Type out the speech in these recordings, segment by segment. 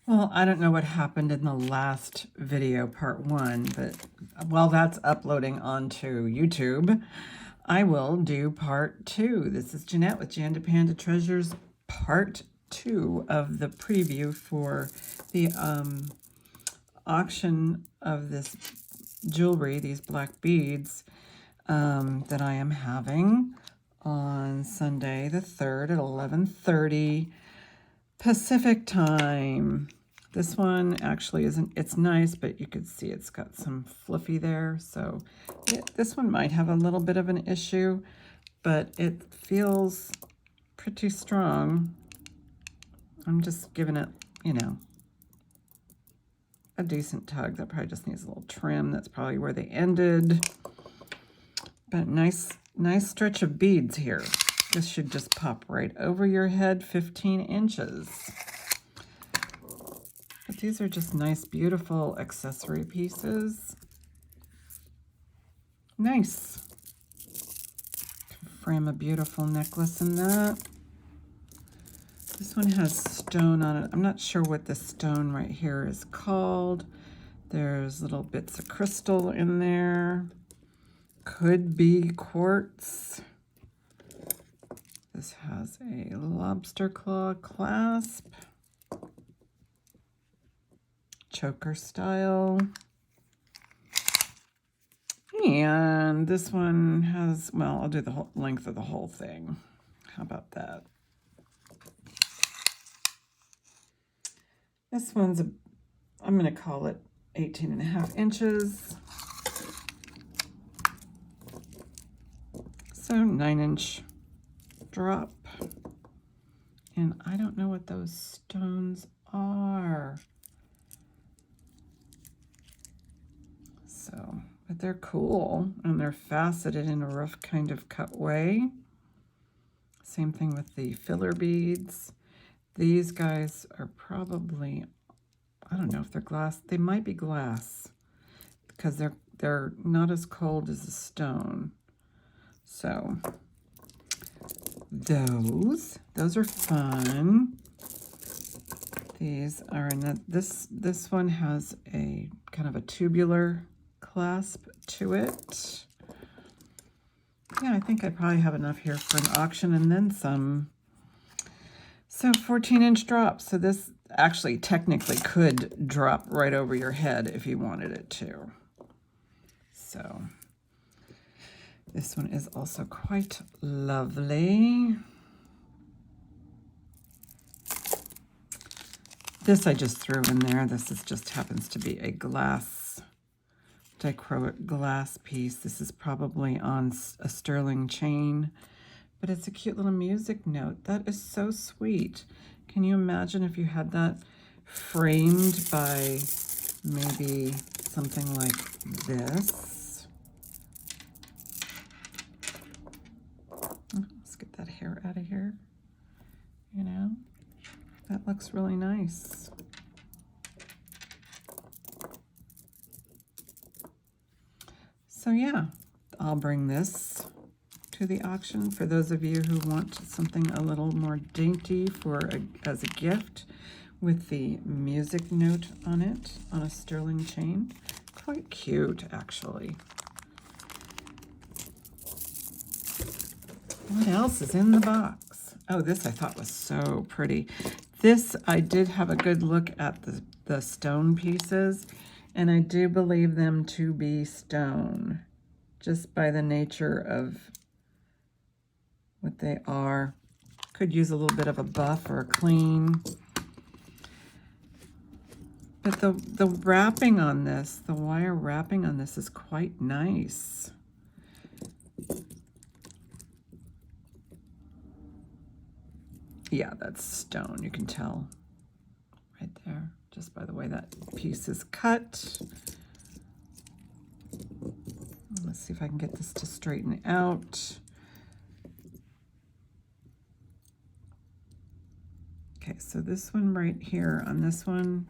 Well, I don't know what happened in the last video, part 1, but while that's uploading onto YouTube, I will do part 2. This is Jeanette with Jandapanda Treasures, part 2 of the preview for the auction of this jewelry, these black beads, that I am having on Sunday the 3rd at 11:30 Pacific time. This one actually isn't, it's nice, but you could see it's got some fluffy there. So this one might have a little bit of an issue, but it feels pretty strong. I'm just giving it, you know, a decent tug. That probably just needs a little trim. That's probably where they ended. But nice stretch of beads here. This should just pop right over your head, 15 inches. But these are just nice, beautiful accessory pieces. Nice. Can frame a beautiful necklace in that. This one has stone on it. I'm not sure what this stone right here is called. There's little bits of crystal in there. Could be quartz. This has a lobster claw clasp. Choker style. And this one has, well, I'll do the whole length of the whole thing. How about that? This one's, I'm going to call it 18.5 inches. So 9-inch drop. And I don't know what those stones are. So, but they're cool, and they're faceted in a rough kind of cut way. Same thing with the filler beads. These guys are probably, I don't know if they're glass. They might be glass because they're not as cold as a stone. So those are fun. These are in this one has a kind of a tubular clasp to it. Yeah, I think I probably have enough here for an auction and then some. So 14-inch drop. So this actually technically could drop right over your head if you wanted it to. So this one is also quite lovely. This I just threw in there. This just happens to be a glass, dichroic glass piece. This is probably on a sterling chain, but it's a cute little music note. That is so sweet. Can you imagine if you had that framed by maybe something like this? Let's get that hair out of here, you know? That looks really nice. So yeah, I'll bring this to the auction for those of you who want something a little more dainty as a gift with the music note on it on a sterling chain. Quite cute, actually. What else is in the box? Oh, this I thought was so pretty. This, I did have a good look at the stone pieces, and I do believe them to be stone, just by the nature of what they are. Could use a little bit of a buff or a clean. But the wrapping on this, the wire wrapping on this is quite nice. Yeah, that's stone, you can tell right there, just by the way that piece is cut. Let's see if I can get this to straighten out. Okay, so this one right here on this one,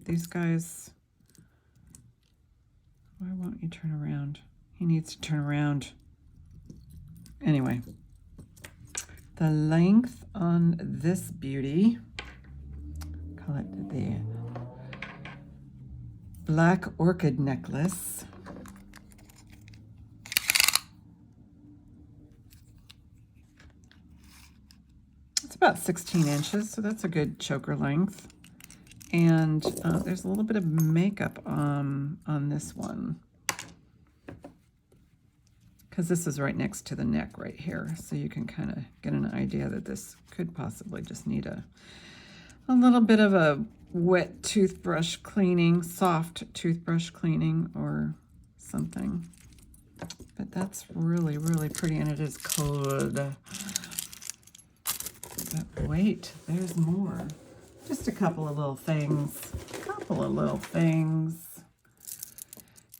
these guys, why won't you turn around? He needs to turn around. Anyway, the length on this beauty Call it the Black Orchid necklace. It's about 16 inches, so that's a good choker length. And there's a little bit of makeup on this one, because this is right next to the neck right here, so you can kind of get an idea that this could possibly just need a little bit of a wet toothbrush cleaning, soft toothbrush cleaning or something. But that's really, really pretty, and it is cold. But wait, there's more. Just a couple of little things.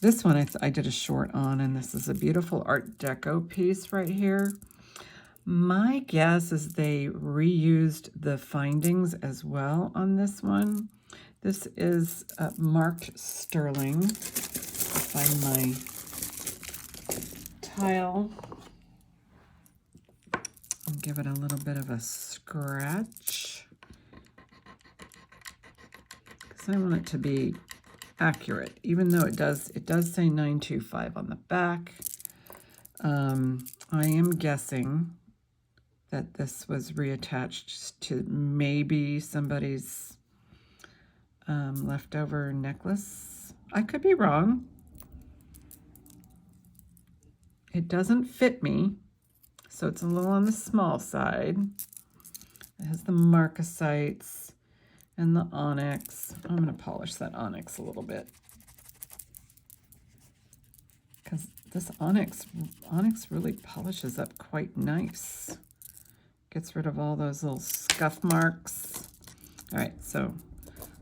This one I did a short on, and this is a beautiful Art Deco piece right here. My guess is they reused the findings as well on this one. This is marked sterling. I'll find my tile and give it a little bit of a scratch, because I want it to be accurate, even though it does say 925 on the back. I am guessing that this was reattached to maybe somebody's leftover necklace. I could be wrong. It doesn't fit me, so it's a little on the small side. It has the marcasites and the onyx. I'm going to polish that onyx a little bit, because this onyx really polishes up quite nice. Gets rid of all those little scuff marks. All right, so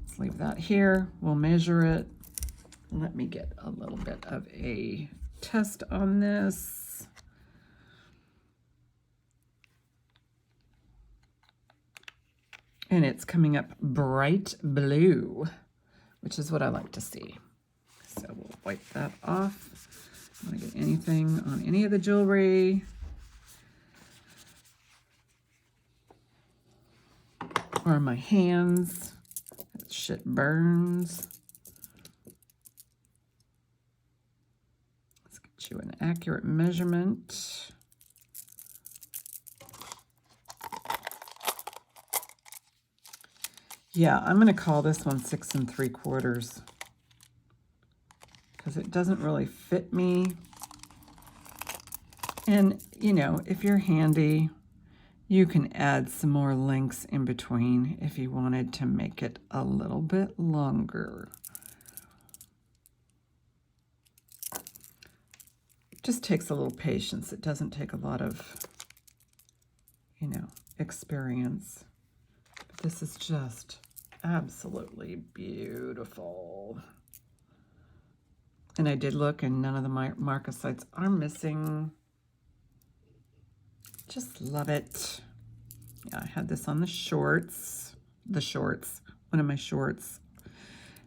let's leave that here. We'll measure it. Let me get a little bit of a test on this. And it's coming up bright blue, which is what I like to see. So we'll wipe that off. I don't want to get anything on any of the jewelry. Or my hands. That shit burns. Let's get you an accurate measurement. Yeah, I'm going to call this one 6 3/4, because it doesn't really fit me. And, you know, if you're handy, you can add some more links in between if you wanted to make it a little bit longer. It just takes a little patience. It doesn't take a lot of, you know, experience. But this is just absolutely beautiful. And I did look, and none of the marcasites are missing. Just love it. Yeah, I had this on the shorts. One of my shorts.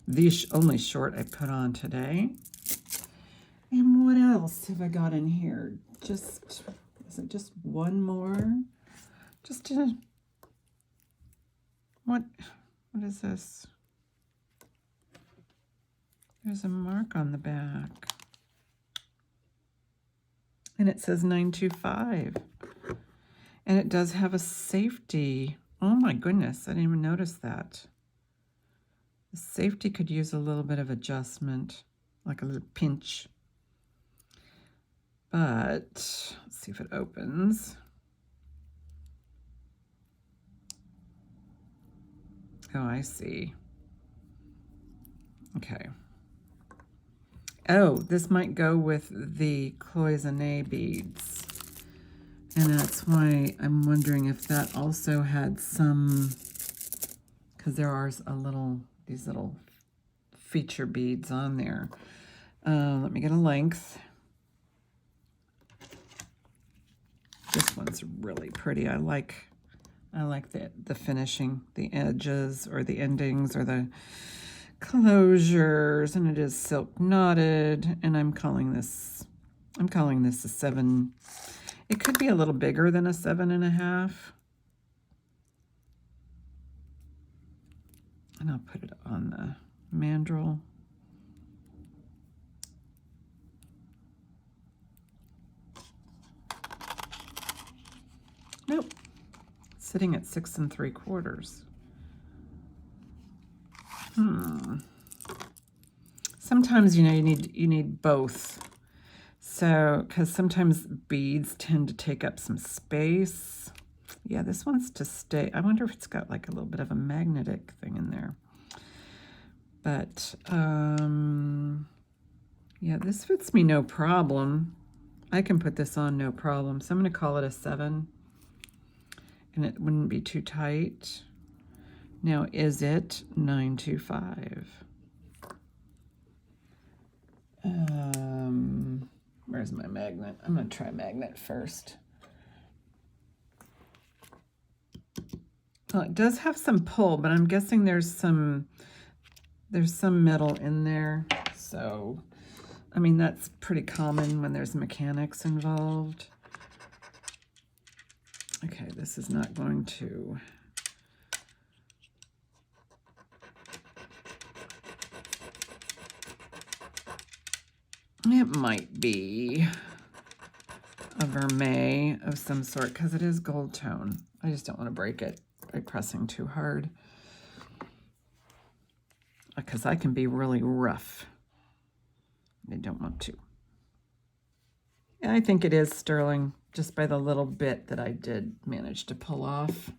The only short I put on today. And what else have I got in here? Is it just one more? What is this? There's a mark on the back. And it says 925. And it does have a safety. Oh my goodness, I didn't even notice that. The safety could use a little bit of adjustment, like a little pinch. But let's see if it opens. Oh, I see. Okay. Oh, this might go with the cloisonne beads. And that's why I'm wondering if that also had some, because there are these little feature beads on there. Let me get a length. This one's really pretty. I like the finishing, the edges or the endings or the closures, and it is silk knotted, and I'm calling this a 7. It could be a little bigger than a 7.5. And I'll put it on the mandrel. Nope, sitting at 6 3/4. Sometimes, you know, you need both. So, because sometimes beads tend to take up some space. Yeah, this wants to stay. I wonder if it's got like a little bit of a magnetic thing in there. But, yeah, this fits me no problem. I can put this on no problem. So I'm going to call it a 7. And it wouldn't be too tight. Now, is it 925? Where's my magnet? I'm going to try magnet first. Well, it does have some pull, but I'm guessing there's some metal in there. So, I mean, that's pretty common when there's mechanics involved. Okay, this is not going to... It might be a vermeil of some sort because it is gold tone. I just don't want to break it by pressing too hard, because I can be really rough. I don't want to. And I think it is sterling just by the little bit that I did manage to pull off.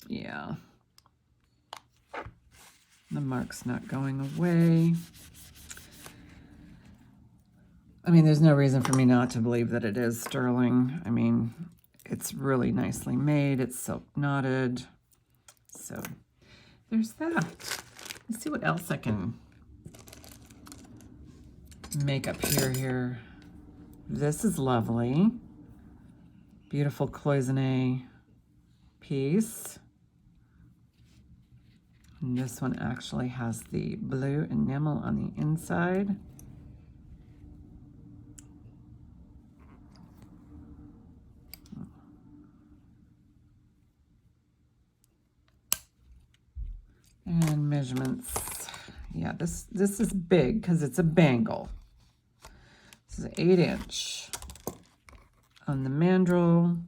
Yeah. The mark's not going away. I mean, there's no reason for me not to believe that it is sterling. I mean, it's really nicely made. It's silk knotted. So there's that. Let's see what else I can make up here. This is lovely. Beautiful cloisonne piece. And this one actually has the blue enamel on the inside. And measurements. Yeah, this is big because it's a bangle. This is 8 inch on the mandrel.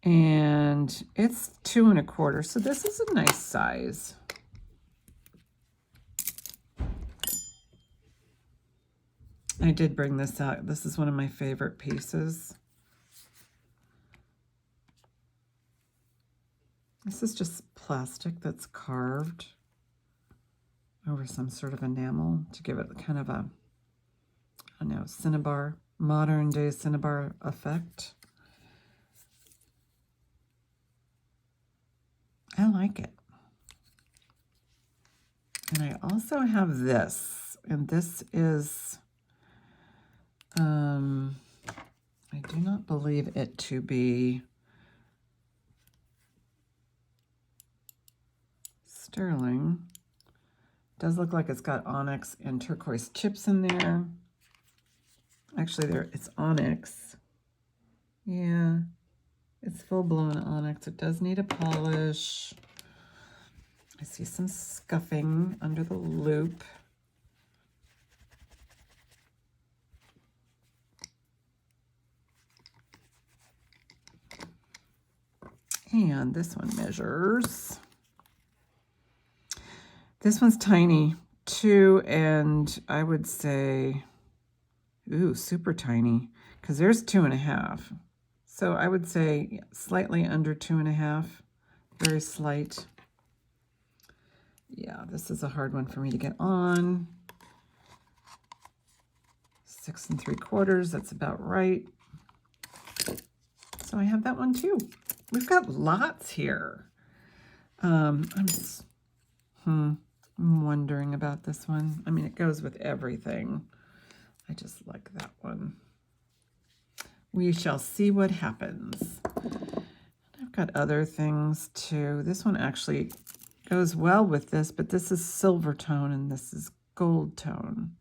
And it's 2 1/4, so this is a nice size. I did bring this out. This is one of my favorite pieces. This is just plastic that's carved over some sort of enamel to give it kind of a, I don't know, cinnabar, modern day cinnabar effect. I like it. And I also have this, and this is, I do not believe it to be sterling. It does look like it's got onyx and turquoise chips in there. Actually, it's onyx. Yeah. It's full-blown onyx. It does need a polish. I see some scuffing under the loop. And this one measures. This one's tiny, 2, and I would say, ooh, super tiny, because there's 2 1/2. So I would say slightly under 2 1/2, very slight. Yeah, this is a hard one for me to get on. 6 3/4, that's about right. So I have that one too. We've got lots here. I'm wondering about this one. I mean, it goes with everything. I just like that one. We shall see what happens. I've got other things too. This one actually goes well with this, but this is silver tone and this is gold tone.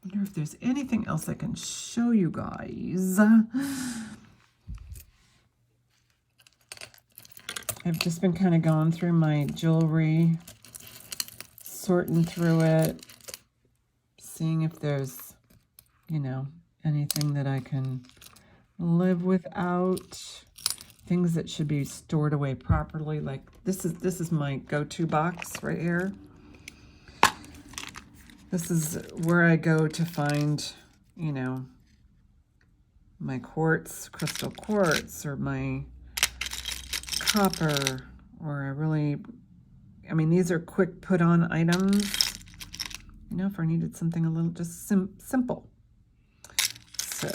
wonder if there's anything else I can show you guys. I've just been kind of going through my jewelry, sorting through it, seeing if there's, you know, anything that I can live without, things that should be stored away properly. Like this is my go-to box right here. This is where I go to find, you know, my quartz, crystal quartz, or my copper, or I mean, these are quick put-on items, you know, if I needed something a little just simple. So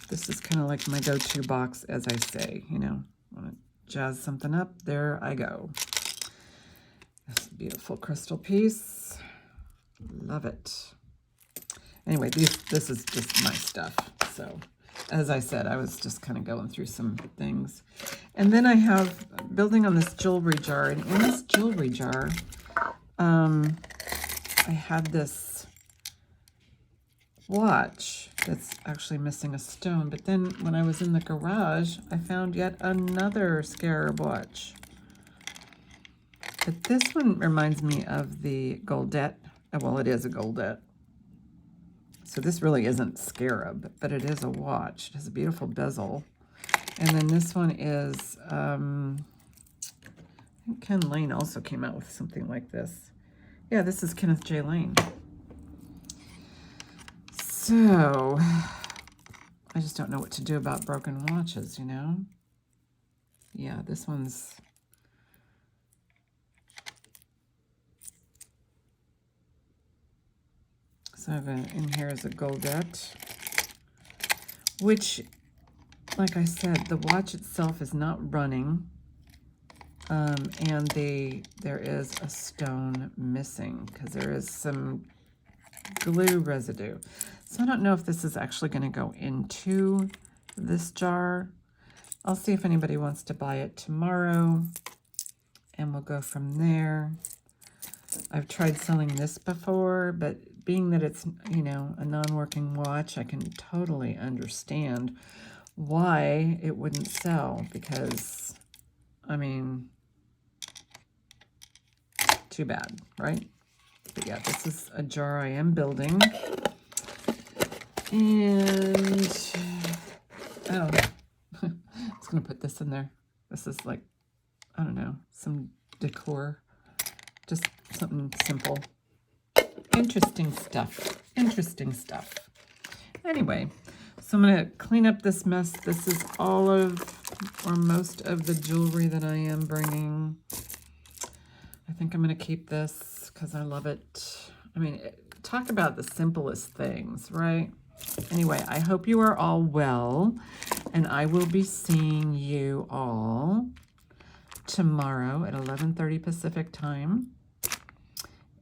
this is kind of like my go-to box, as I say, you know, want to jazz something up, there I go. This beautiful crystal piece. Love it. Anyway, this is just my stuff. So, as I said, I was just kind of going through some things. And then I have, building on this jewelry jar, and in this jewelry jar, I had this watch that's actually missing a stone. But then when I was in the garage, I found yet another scarab watch. But this one reminds me of the Goldette. Well, it is a Goldette. So this really isn't scarab, but it is a watch. It has a beautiful bezel. And then this one is, I think Ken Lane also came out with something like this. Yeah, this is Kenneth J. Lane. So, I just don't know what to do about broken watches, you know? Yeah, this one's... So I have in here is a Goldette, which, like I said, the watch itself is not running, and there is a stone missing because there is some glue residue. So I don't know if this is actually going to go into this jar. I'll see if anybody wants to buy it tomorrow, and we'll go from there. I've tried selling this before, but being that it's, you know, a non-working watch, I can totally understand why it wouldn't sell, because, I mean, too bad, right? But yeah, this is a jar I am building. And, oh, I was going to put this in there. This is like, I don't know, some decor, just something simple. Interesting stuff. Interesting stuff. Anyway, so I'm going to clean up this mess. This is all of, or most of the jewelry that I am bringing. I think I'm going to keep this because I love it. I mean, talk about the simplest things, right? Anyway, I hope you are all well, and I will be seeing you all tomorrow at 11:30 Pacific time.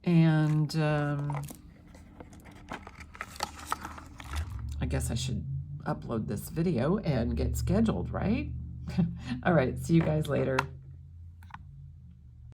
And I guess I should upload this video and get scheduled, right? All right, see you guys later.